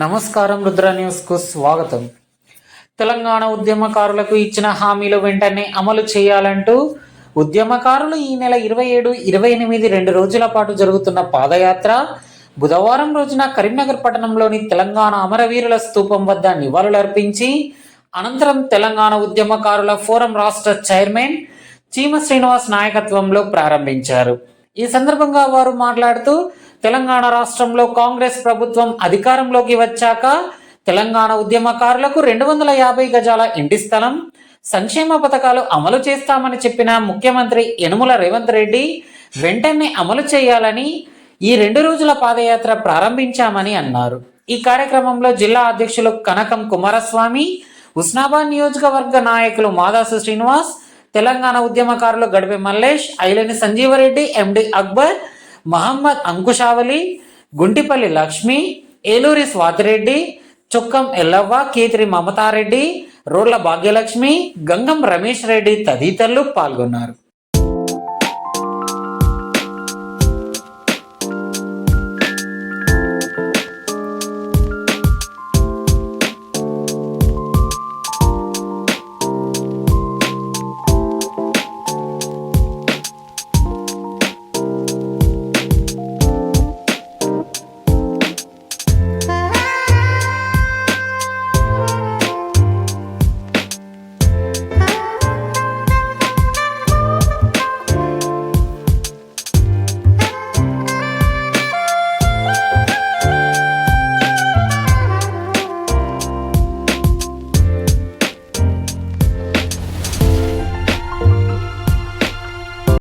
నమస్కారం, రుద్ర న్యూస్ కు స్వాగతం. తెలంగాణ ఉద్యమకారులకు ఇచ్చిన హామీలు వెంటనే అమలు చేయాలంటూ ఉద్యమకారులు ఈ నెల 27, 28 2 రోజుల పాటు జరుగుతున్న పాదయాత్ర బుధవారం రోజున కరీంనగర్ పట్టణంలోని తెలంగాణ అమరవీరుల స్తూపం వద్ద నివాళులర్పించి అనంతరం తెలంగాణ ఉద్యమకారుల ఫోరం రాష్ట్ర చైర్మన్ చీమ శ్రీనివాస్ నాయకత్వంలో ప్రారంభించారు. ఈ సందర్భంగా వారు మాట్లాడుతూ తెలంగాణ రాష్ట్రంలో కాంగ్రెస్ ప్రభుత్వం అధికారంలోకి వచ్చాక తెలంగాణ ఉద్యమకారులకు 250 గజాల ఇంటి స్థలం, సంక్షేమ పథకాలు అమలు చేస్తామని చెప్పిన ముఖ్యమంత్రి యనుమల రేవంత్ రెడ్డి వెంటనే అమలు చేయాలని ఈ 2 రోజుల పాదయాత్ర ప్రారంభించామని అన్నారు. ఈ కార్యక్రమంలో జిల్లా అధ్యక్షులు కనకం కుమారస్వామి, హుస్నాబాద్ నియోజకవర్గ నాయకులు మాదాసు శ్రీనివాస్, తెలంగాణ ఉద్యమకారులు గడిపే మల్లేష్, ఐలేని సంజీవరెడ్డి, ఎండి అక్బర్, మహమ్మద్ అంకుశావలి, గుంటిపల్లి లక్ష్మి, ఏలూరి స్వాతిరెడ్డి, చుక్కం ఎల్లవ్వ, కీతిరి మమతారెడ్డి, రోడ్ల భాగ్యలక్ష్మి, గంగం రమేష్ రెడ్డి తదితరులు పాల్గొన్నారు.